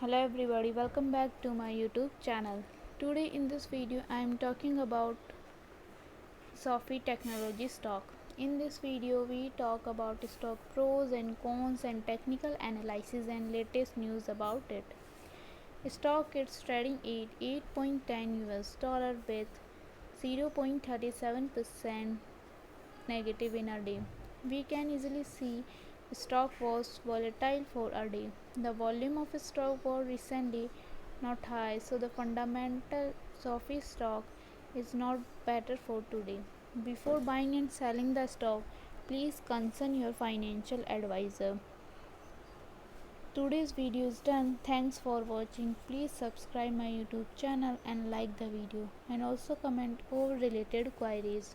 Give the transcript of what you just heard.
Hello everybody, welcome back to my YouTube channel. Today in this video I am talking about SOFI Technologies stock. In this video we talk about stock pros and cons and technical analysis and latest news about it. Stock is trading at 8.10 US dollar with 0.37% negative in a day. We can easily see stock was volatile for a day. The volume of stock was recently not high, so the fundamental SOFI stock is not better for today. Before buying and selling the stock, please consult your financial advisor. Today's video is done. Thanks for watching. Please subscribe my YouTube channel and like the video and also comment all related queries.